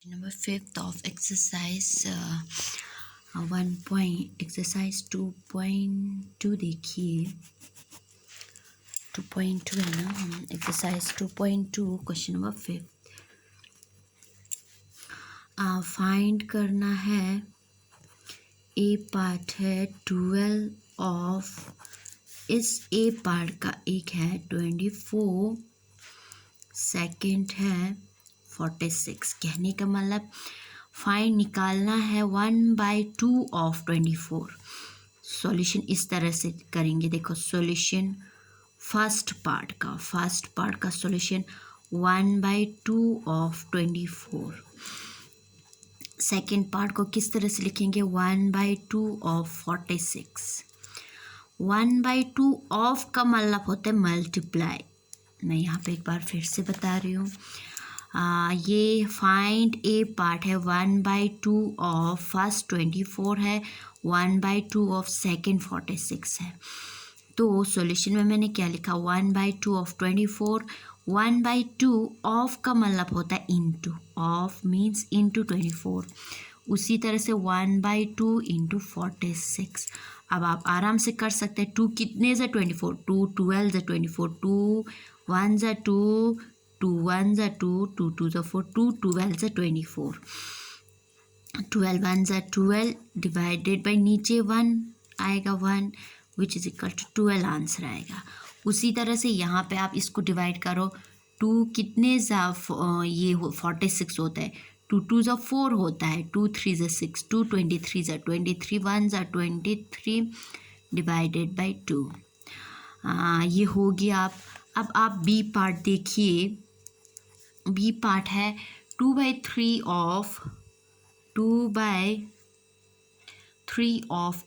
Number fifth of exercise exercise 2.2 देखिए 2.2 है ना। हम exercise 2.2 question number fifth find करना है। ए पार्ट है 12 ऑफ इस ए पार्ट का एक है 24, सेकेंड है 46। कहने का मतलब फाइंड निकालना है 1/2 ऑफ 24। सॉल्यूशन इस तरह से करेंगे। देखो सॉल्यूशन फर्स्ट पार्ट का सॉल्यूशन 1/2 ऑफ 24। सेकेंड पार्ट को किस तरह से लिखेंगे 1/2 ऑफ 46। 1/2 ऑफ का मतलब होता है मल्टीप्लाई। मैं यहाँ पे एक बार फिर से बता रही हूँ। ये फाइंड ए पार्ट है 1/2 ऑफ फर्स्ट 24 है, 1/2 ऑफ सेकेंड 46 है। तो सॉल्यूशन में मैंने क्या लिखा 1/2 ऑफ 24। 1/2 ऑफ का मतलब होता है इंटू, ऑफ मीन्स इंटू 24। उसी तरह से 1/2 इंटू 46। अब आप आराम से कर सकते हैं। 2 कितने ज़ा 24, 2 12 ज़ा 24, 2 1 ज़ा 2, 2 1 ज़ा 2, 2 2 ज़ा 4, 2 12 ज़ा 24, 12 1 ज़ा 12 डिवाइडेड बाई नीचे 1 आएगा 1 which is equal to 12 answer आएगा। उसी तरह से यहाँ पे आप इसको डिवाइड करो। 2 कितने ज़ा ये 46 होता है, 2 2 ज़ा 4 होता है, 2 3 ज़ा 6, 2 23 ज़ा 23, 1 ज़ा 23 डिवाइडेड बाई 2। ये हो गया। अब आप बी पार्ट देखिए। बी पार्ट है 2/3 ऑफ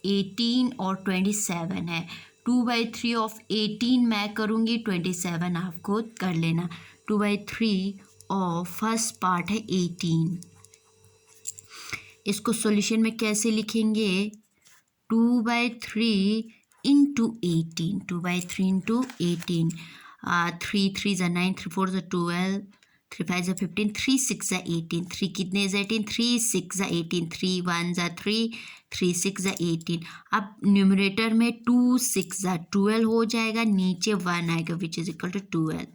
18 और 27 है। 2/3 ऑफ 18 मैं करूँगी, 27 आप खुद कर लेना। 2/3 ऑफ फर्स्ट पार्ट है 18। इसको सॉल्यूशन में कैसे लिखेंगे 2/3 इंटू 18, 2/3 इंटू 18। 3 3 ज़ा 9, 3 4 ज़ा 12, 3 5 ज़ा 15, 3 6 ज़ा 18। 3 कितने ज़ा 18, 3 6 ज़ा 18, 3 1 ज़ा 3, 3 6 ज़ा 18। अब न्यूमरेटर में 2 6 ज़ा 12 हो जाएगा, नीचे 1 आएगा विच इज़ इक्वल टू 12।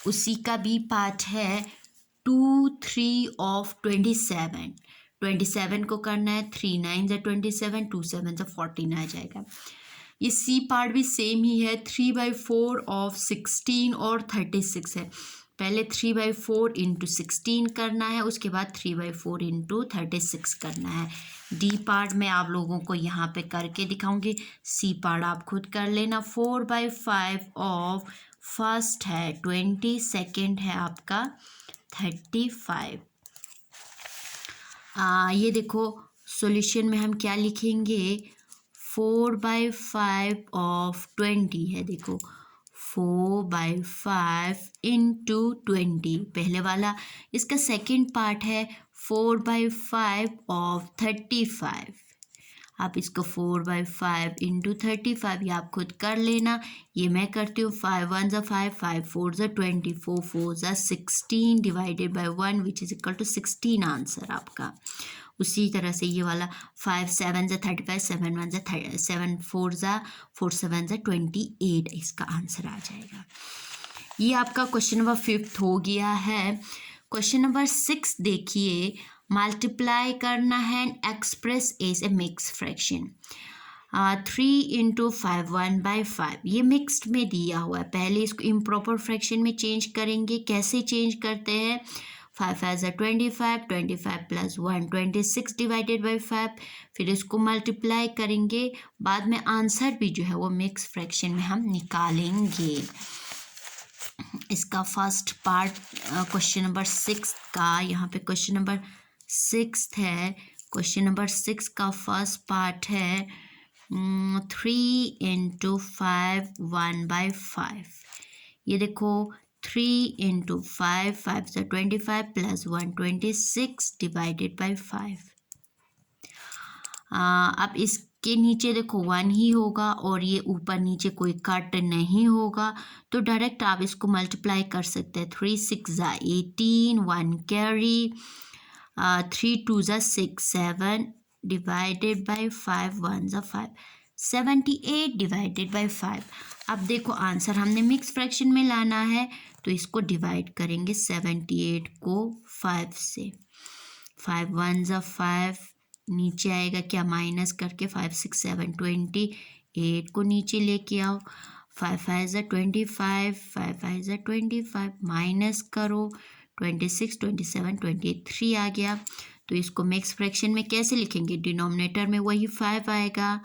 उसी का बी पार्ट है 2 3 ऑफ 27। 27 को करना है, 3 9 ज़ा 27, 2 7 ज़ा 14 आ जाएगा। ये सी पार्ट भी सेम ही है। 3/4 ऑफ 16 और 36 है। पहले 3/4 इंटू 16 करना है, उसके बाद 3/4 इंटू 36 करना है। डी पार्ट में आप लोगों को यहाँ पे करके दिखाऊंगी। सी पार्ट आप खुद कर लेना। 4/5 ऑफ फर्स्ट है 20, सेकेंड है आपका 35। ये देखो सॉल्यूशन में हम क्या लिखेंगे 4/5 ऑफ 20 है। देखो 4/5 इंटू 20 पहले वाला। इसका सेकेंड पार्ट है 4/5 ऑफ 35। आप इसको 4/5 इंटू 35 ये आप खुद कर लेना। ये मैं करती हूँ। 5 1 ज़ा 5, 5 4 ज़ा 20, 4 4 ज़ा 16 divided by 1 which is equal to 16 answer आपका। उसी तरह से ये वाला 5 7 ज़ा 35, 7 1 ज़ा 7 4 ज़ा 4 7 ज़ा 28 इसका आंसर आ जाएगा। ये आपका क्वेश्चन नंबर 5 हो गया है। क्वेश्चन नंबर 6 देखिए। मल्टीप्लाई करना है express as a mix fraction. 3 into 5 1/5 ये मिक्स्ड में दिया हुआ है। पहले इसको इम्प्रॉपर फ्रैक्शन में चेंज करेंगे। कैसे चेंज करते हैं 5 5 ज़ा 25, 25 प्लस 1 26 डिवाइडेड बाई 5। फिर इसको मल्टीप्लाई करेंगे। बाद में आंसर भी जो है वो मिक्स फ्रैक्शन में हम निकालेंगे। इसका फर्स्ट पार्ट क्वेश्चन नंबर 6 का यहाँ पे क्वेश्चन नंबर 6 है। क्वेश्चन नंबर 6 का फर्स्ट पार्ट है 3 इंटू 5 1/5। ये देखो 3 इंटू 5, 5 ज़ा 25 प्लस 1 26 डिवाइडेड बाई 5। अब इसके नीचे देखो 1 ही होगा और ये ऊपर नीचे कोई कट नहीं होगा, तो डायरेक्ट आप इसको मल्टीप्लाई कर सकते हैं। 3 6 ज़ा 18, 1 कैरी, 3 2 ज़ा 6, 7 डिवाइडेड बाई 5 1 ज़ा 5, 78 डिवाइडेड बाई 5। अब देखो आंसर हमने मिक्स फ्रैक्शन में लाना है, तो इसको डिवाइड करेंगे 78 को 5 से। 5 1 ज़ा 5, नीचे आएगा क्या माइनस करके, 5 6 7 28 को नीचे लेके आओ, 5 5 ज़ा 25, 5 5 ज़ा 25, माइनस करो, 26 27 23 आ गया। तो इसको मिक्स फ्रैक्शन में कैसे लिखेंगे, डिनोमिनेटर में वही 5 आएगा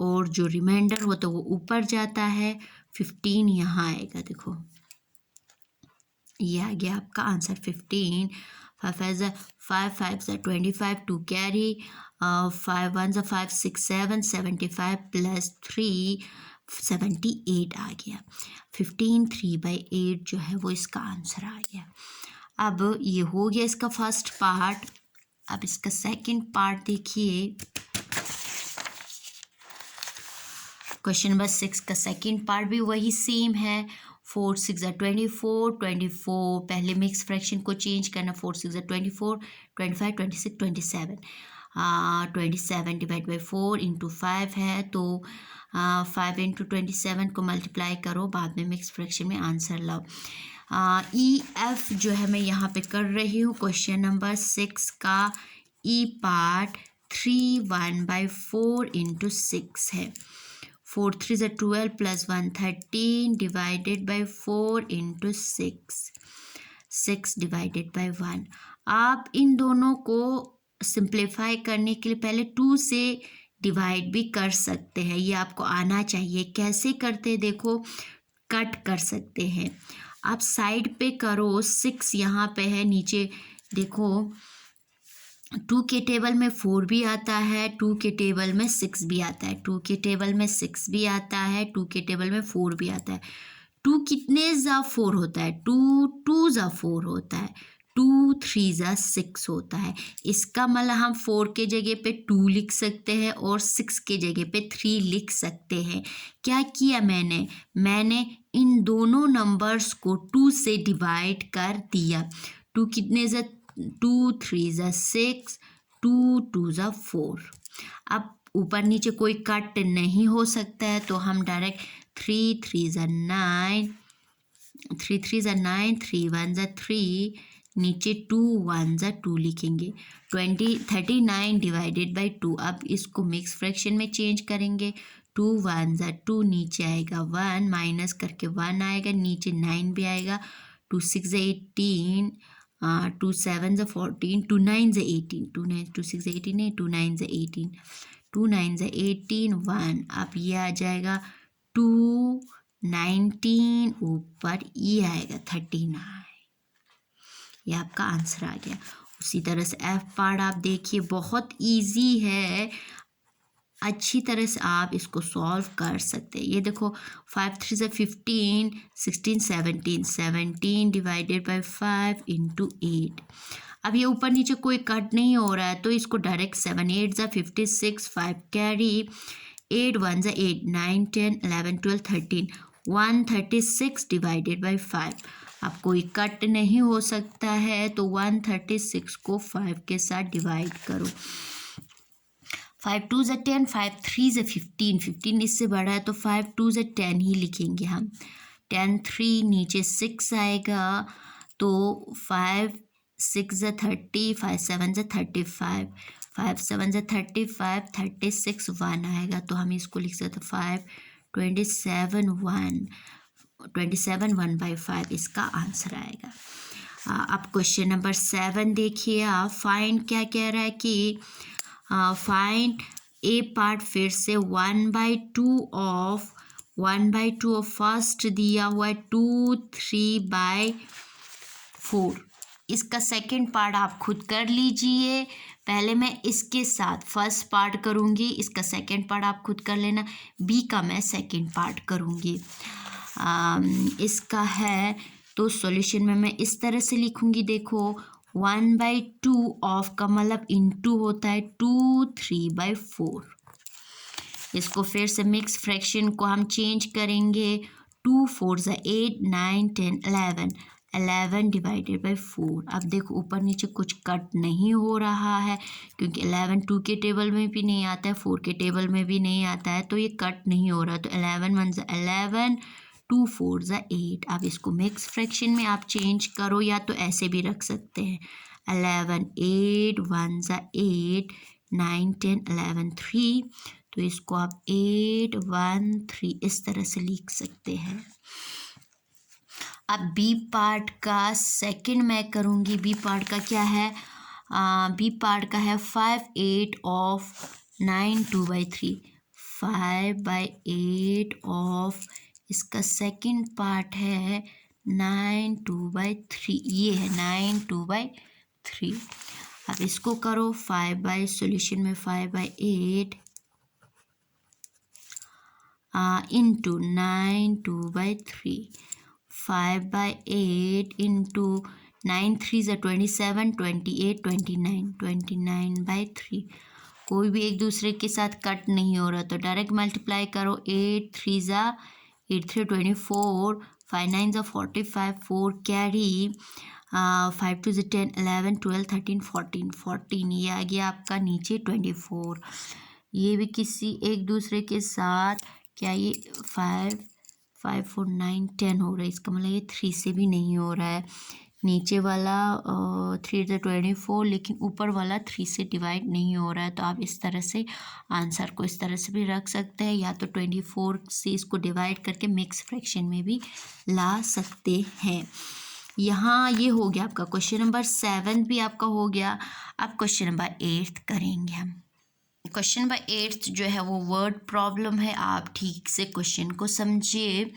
और जो रिमाइंडर होता है वो ऊपर जाता है, 15 यहाँ आएगा। देखो ये आ गया आपका आंसर 15। 5 5 ज़ा 5, 5 ज़ा 25, 2 कैरी, 5 1 ज़ा 5 6 7 75 प्लस 3 78 आ गया। 15 3/8 जो है वो इसका आंसर आ गया। अब ये हो गया इसका फर्स्ट पार्ट। अब इसका सेकंड पार्ट देखिए, क्वेश्चन नंबर 6 का सेकंड पार्ट भी वही सेम है। 4 6 ज़ा 24, 24 पहले मिक्स फ्रैक्शन को चेंज करना, 4 6 ज़ा 24, 25 26 27, 27 डिवाइड बाई 4 इंटू 5 है, तो 5 इंटू 27 को मल्टीप्लाई करो, बाद में मिक्स फ्रैक्शन में आंसर लाओ। EF जो है मैं यहाँ पे कर रही हूँ। क्वेश्चन नंबर 6 का ई पार्ट 3 1/4 इंटू 6 है। 4 3 ज़ा 12 plus 1 13 divided by 4 into 6, 6 divided by 1। आप इन दोनों को सिंप्लीफाई करने के लिए पहले 2 से डिवाइड भी कर सकते हैं, ये आपको आना चाहिए। कैसे करते हैं देखो, कट कर सकते हैं आप साइड पे करो, 6 यहाँ पे है, नीचे देखो 2 के टेबल में 4 भी आता है, 2 के टेबल में 6 भी आता है, 2 के टेबल में 6 भी आता है, 2 के टेबल में 4 भी आता है। 2 कितने ज़ा 4 होता है, 2 2 ज़ा 4 होता है, 2 3 ज़ा 6 होता है। इसका मतलब हम 4 के जगह पे 2 लिख सकते हैं और 6 के जगह पे 3 लिख सकते हैं। क्या किया मैंने इन दोनों नंबर्स को 2 से डिवाइड कर दिया। 2 कितने ज़ा 2 3 ज़ा 6, 2 2 ज़ा 4। अब ऊपर नीचे कोई कट नहीं हो सकता है, तो हम डायरेक्ट 3 3 ज़ा 9, 3 3 ज़ा 9, 3 1 ज़ा 3, नीचे 2 1 ज़ा 2 लिखेंगे। 39 डिवाइडेड बाई 2। अब इसको मिक्स फ्रैक्शन में चेंज करेंगे। 2 1 ज़ा 2, नीचे आएगा 1, माइनस करके 1 आएगा, नीचे 9 भी आएगा। 2 6 ज़ा 18, 2 7 ज़ा 14, 2 9 ज़ा 18, 2 6 ज़ा 18 नहीं, 2 9 ज़ा 18, 2 9 ज़ा 18 1। अब ये आ जाएगा 2 19, ऊपर ये आएगा 39। ये आपका आंसर आ गया। उसी तरह से एफ पार्ट आप देखिए, बहुत इजी है, अच्छी तरह से आप इसको सॉल्व कर सकते हैं। ये देखो 5 3 ज़ा 15, 16 17, 17 डिवाइडेड बाई 5 इंटू 8। अब ये ऊपर नीचे कोई कट नहीं हो रहा है, तो इसको डायरेक्ट 7 8 ज़ा 56, 5 कैरी, 8 1 ज़ा 8, 9 10 11 12 13, 136 डिवाइडेड बाई 5। अब कोई कट नहीं हो सकता है, तो 136 को 5 के साथ डिवाइड करो। 5 2 ज़ा 10, 5 3 ज़ा 15, 15 इससे बड़ा है, तो 5 2 ज़ा 10 ही लिखेंगे हम। 10 3, नीचे 6 आएगा, तो 5 6 ज़ा 30, 5 7 ज़ा 35, 5 7 ज़ा 35, 36 1 आएगा, तो हम इसको लिख सकते 5 27 1, 27 1/5 इसका आंसर आएगा। अब क्वेश्चन नंबर 7 देखिए आप, फाइंड क्या कह रहा है कि फाइंड ए पार्ट, फिर से 1/2 ऑफ फर्स्ट दिया हुआ है 2 3/4। इसका सेकंड पार्ट आप खुद कर लीजिए। पहले मैं इसके साथ फर्स्ट पार्ट करूँगी, इसका सेकंड पार्ट आप खुद कर लेना। बी का मैं सेकंड पार्ट करूँगी। इसका है तो सॉल्यूशन में मैं इस तरह से लिखूँगी, देखो 1/2 ऑफ का मतलब इंटू होता है 2 3/4। इसको फिर से मिक्स फ्रैक्शन को हम चेंज करेंगे। 2 4 ज़ा 8, 9 10 11, 11 डिवाइडेड बाई 4। अब देखो ऊपर नीचे कुछ कट नहीं हो रहा है क्योंकि 11 2 के टेबल में भी नहीं आता है, 4 के टेबल में भी नहीं आता है, तो ये कट नहीं हो रहा। तो 11 1 ज़ा 11, 2 4 ज़ा 8। अब इसको मिक्स फ्रैक्शन में आप चेंज करो या तो ऐसे भी रख सकते हैं 11 8 1 ज़ा 8 9 10 11 3। तो इसको आप 8 1 3 इस तरह से लिख सकते हैं। अब बी पार्ट का सेकंड मैं करूँगी। बी पार्ट का क्या है? बी पार्ट का है 5 8 ऑफ 9 2/3। 5/8 ऑफ इसका सेकंड पार्ट है 9 2/3। ये है 9 2/3। अब इसको करो 5 सॉल्यूशन में 5/8 इंटू 9 2/3। 5/8 इंटू 9 3 ज़ा 27 28 29 29/3। कोई भी एक दूसरे के साथ कट नहीं हो रहा तो डायरेक्ट मल्टीप्लाई करो। 8 3 ज़ा 8 3 24 5 9 ज़ा 45 4 कैरी 5 2 ज़ा 10 11 12 13 14 14। ये आ गया आपका नीचे 24। ये भी किसी एक दूसरे के साथ क्या ये 5 5 4 9 10 हो रहा है, इसका मतलब ये 3 से भी नहीं हो रहा है। नीचे वाला 3 ज़ा 24 लेकिन ऊपर वाला 3 से डिवाइड नहीं हो रहा है। तो आप इस तरह से आंसर को इस तरह से भी रख सकते हैं या तो 24 से इसको डिवाइड करके मिक्स फ्रैक्शन में भी ला सकते हैं। यहाँ ये हो गया आपका क्वेश्चन नंबर 7 भी आपका हो गया। अब क्वेश्चन नंबर 8 करेंगे हम। क्वेश्चन नंबर 8 जो है वो वर्ड प्रॉब्लम है। आप ठीक से क्वेश्चन को समझिए।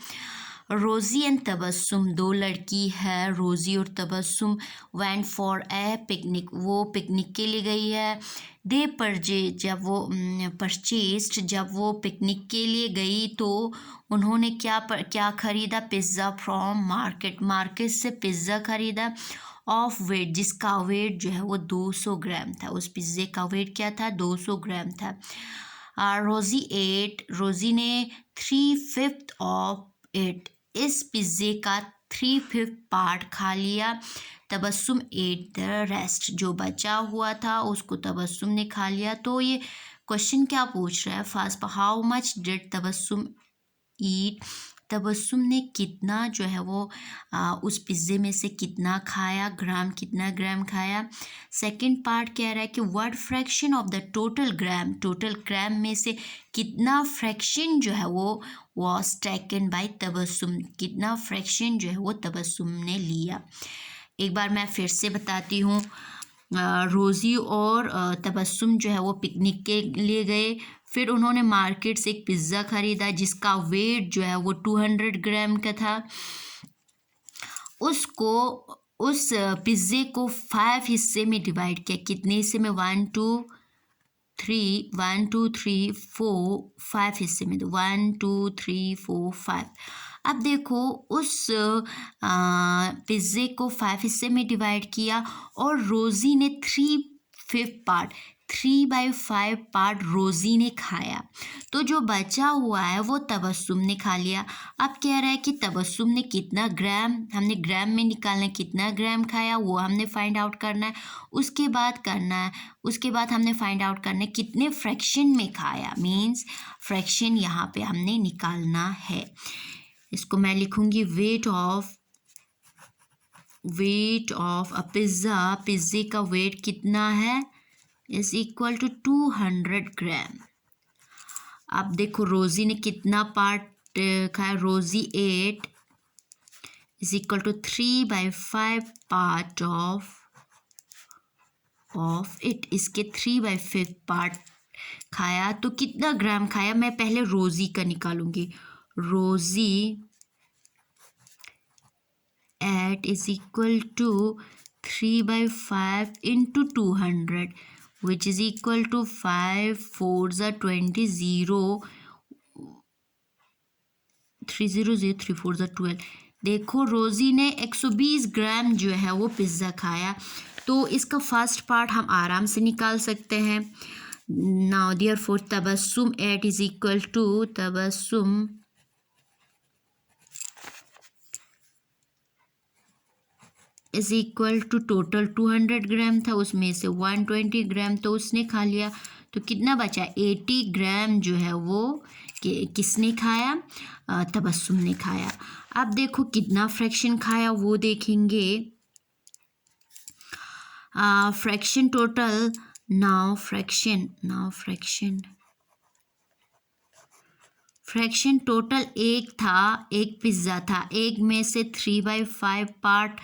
रोज़ी एंड तबस्सुम दो लड़की है। रोज़ी और Tabassum went for a picnic, वो पिकनिक के लिए गई है। दे परचेस्ड जब वो पिकनिक के लिए गई तो उन्होंने क्या ख़रीदा? पिज़्ज़ा फ्रॉम मार्केट, मार्केट से पिज़्ज़ा ख़रीदा। ऑफ वेट, जिसका वेट जो है वो 200 ग्राम था। उस पिज़्ज़े का वेट क्या था? 200 ग्राम था। रोज़ी ने 3/5 ऑफ इट, इस पिज़्ज़े का 3/5 पार्ट खा लिया। तबस्सुम एट द रेस्ट, जो बचा हुआ था उसको तबस्सुम ने खा लिया। तो ये क्वेश्चन क्या पूछ रहा है? First, how much did Tabassum eat, Tabassum ने कितना जो है वो उस पिज़्ज़े में से कितना खाया, कितना ग्राम खाया। सेकंड पार्ट कह रहा है कि what fraction of the total gram में से कितना फ्रैक्शन जो है वो वॉज टेकन बाय तबस्सुम, कितना फ्रैक्शन जो है वो तबस्सुम ने लिया। एक बार मैं फिर से बताती हूँ। रोज़ी और तबस्सुम जो है वो पिकनिक के लिए गए। फिर उन्होंने मार्केट से एक पिज़्ज़ा ख़रीदा जिसका वेट जो है वो 200 ग्राम का था। उस पिज़्ज़े को 5 हिस्से में डिवाइड किया। कितने हिस्से में? 1 2 3 4 5 हिस्से में। 1 2 3 4 5। अब देखो उस पिज़्ज़े को 5 हिस्से में डिवाइड किया और रोज़ी ने 3/5 पार्ट, 3/5 पार्ट रोज़ी ने खाया। तो जो बचा हुआ है वो तबस्सुम ने खा लिया। अब कह रहा है कि तबस्सुम ने कितना ग्राम, हमने ग्राम में निकालना है, कितना ग्राम खाया वो हमने फाइंड आउट करना है। उसके बाद हमने फाइंड आउट करना है कितने फ्रैक्शन में खाया, मीन्स फ्रैक्शन यहाँ पे हमने निकालना है। इसको मैं लिखूंगी वेट ऑफ अ पिज़्ज़ा, पिज़्ज़े का वेट कितना है इज इक्वल टू 200 ग्राम। अब देखो रोज़ी ने कितना पार्ट खाया, Rosie 8 is equal to 3/5 part of it, इसके 3/5 पार्ट खाया। तो कितना ग्राम खाया? मैं पहले रोज़ी का निकालूंगी। रोज़ी 8 is equal to 3/5 into 200 which is equal to 5 4s are 20 0 3 0 0 3 4s are 12। देखो रोज़ी ने 120 ग्राम जो है वो पिज़्ज़ा खाया। तो इसका फर्स्ट पार्ट हम आराम से निकाल सकते हैं। Now therefore Tabassum 8 is equal to Tabassum is equal to total 200 gram था, उसमें से 120 ग्राम तो उसने खा लिया, तो कितना बचा? 80 ग्राम जो है वो किसने खाया? तबस्सुम ने खाया। अब देखो कितना फ्रैक्शन खाया वो देखेंगे। Fraction total, now fraction total एक था, एक पिज़्ज़ा था, एक में से 3/5 पार्ट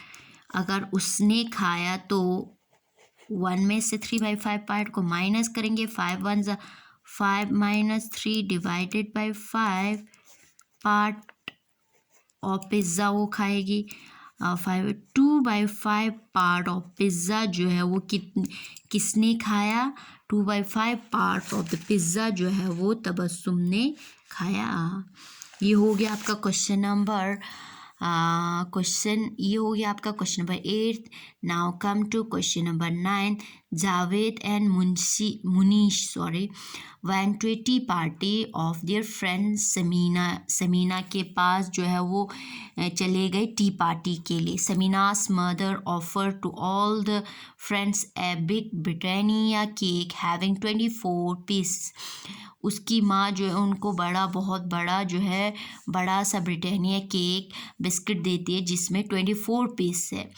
अगर उसने खाया तो 1 में से 3/5 पार्ट को माइनस करेंगे, 5 1 5 माइनस 3 डिवाइडेड बाई 5 पार्ट और पिज़्ज़ा वो खाएगी। 2/5 पार्ट ऑफ पिज़्ज़ा जो है वो किसने खाया? 2/5 पार्ट ऑफ द पिज़्ज़ा जो है वो तबस्सुम ने खाया। ये हो गया आपका क्वेश्चन नंबर ये हो गया आपका question number 8। Now come to question number 9। Javed and Munish went to a tea party of their friend Samina के पास जो है वो चले गए टी पार्टी के लिए। समीना's mother offered to all the friends a big Britannia cake having 24 pieces। उसकी माँ जो है उनको बहुत बड़ा जो है बड़ा सा ब्रिटानिया केक बिस्किट देती है जिसमें 24 पीस है।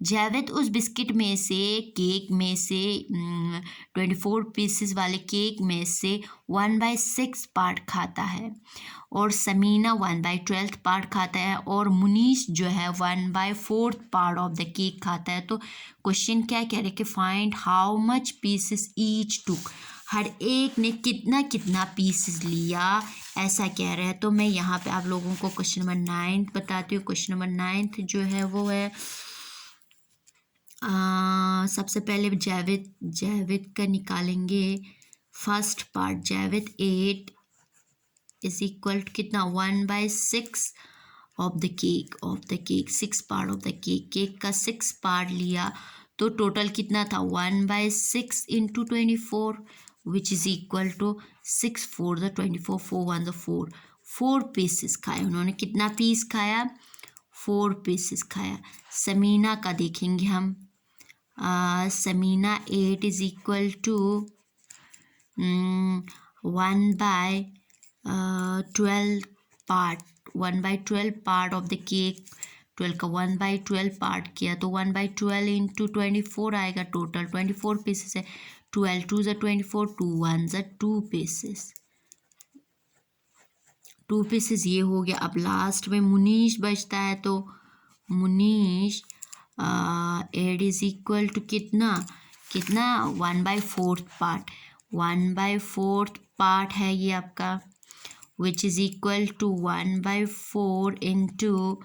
जावेद उस बिस्किट में से 24 पीसेस वाले केक में से 1/6 पार्ट खाता है और समीना 1/12 पार्ट खाता है और मुनीश जो है 1/4 पार्ट ऑफ द केक खाता है। तो क्वेश्चन क्या कह रहे हैं कि find how much pieces each took, हर एक ने कितना कितना पीसेस लिया, ऐसा कह रहे हैं। तो मैं यहाँ पे आप लोगों को क्वेश्चन नंबर 9 बताती हूँ। क्वेश्चन नंबर 9 जो है वो है सबसे पहले जावेद का निकालेंगे first part. Javed 8 is equal to कितना? 1/6 of the cake 6 part of the cake का 6 पार्ट लिया तो टोटल कितना था? 1/6 into 24 which is equal to 6 4 the 24 4 1 the 4 pieces खाए उन्होंने। कितना पीस खाया? 4 पीसेस खाया। समीना का देखेंगे हम। Samina 8 is equal to 1/12 part of the cake. 12 का 1/12 पार्ट किया तो 1/12 इंटू 24 आएगा। टोटल 24 पीसेस है। 12 2 ज़ा 24 2 1 ज़ा 2 पीसेस। 2 पीसेस ये हो गया। अब लास्ट में मुनीश बचता है तो मुनीश 8 इज इक्वल टू कितना 1/4 पार्ट। 1/4 पार्ट है ये आपका which is equal to 1/4 into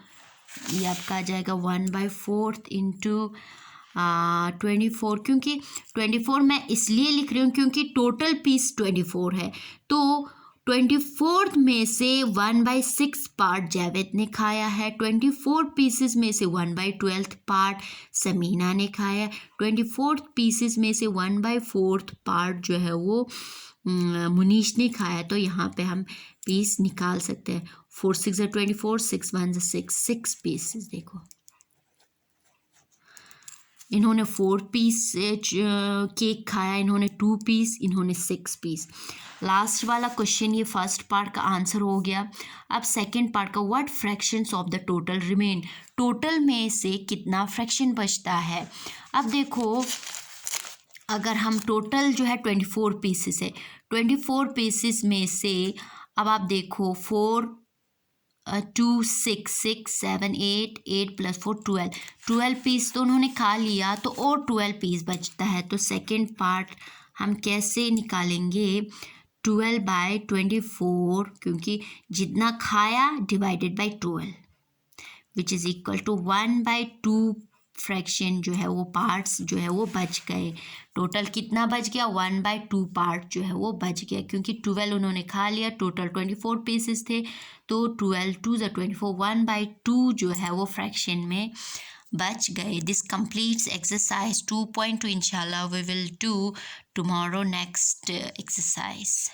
ये आपका आ जाएगा 1/4 इंटू 24। क्योंकि 24 मैं इसलिए लिख रही हूँ क्योंकि टोटल पीस 24 है तो 24 में से 1/6 पार्ट जावेद ने खाया है। 24 पीसेस में से 1/12 पार्ट समीना ने खाया। 24 पीसेस में से 1/4 पार्ट जो है वो मुनीश ने खाया। तो यहाँ पे हम पीस निकाल सकते हैं। 4 6 ज़ा 24 6 1 ज़ा 6 पीसेस। देखो इन्होंने 4 पीस केक खाया, इन्होंने 2 पीस, इन्होंने 6 पीस। लास्ट वाला क्वेश्चन ये फर्स्ट पार्ट का आंसर हो गया। अब सेकंड पार्ट का what fractions of the total remain, total में से कितना फ्रैक्शन बचता है। अब देखो अगर हम टोटल जो है 24 पीसेस है, 24 पीसेस में से अब आप देखो 4 2 6 6 7 8 8 + 4 12 पीस तो उन्होंने खा लिया तो और 12 पीस बचता है। तो सेकंड पार्ट हम कैसे निकालेंगे? 12/24 क्योंकि जितना खाया divided by 12 which is equal to 1/2 fraction जो है वो पार्ट्स जो है वो बच गए। टोटल कितना बच गया? 1/2 पार्ट जो है वो बच गया क्योंकि 12 उन्होंने खा लिया। टोटल 24 पीसेस थे तो 12 2 ज़ा 24 1/2 जो है वो फ्रैक्शन में बच गए। This completes exercise 2.2. इंशाल्लाह we will do tomorrow next exercise.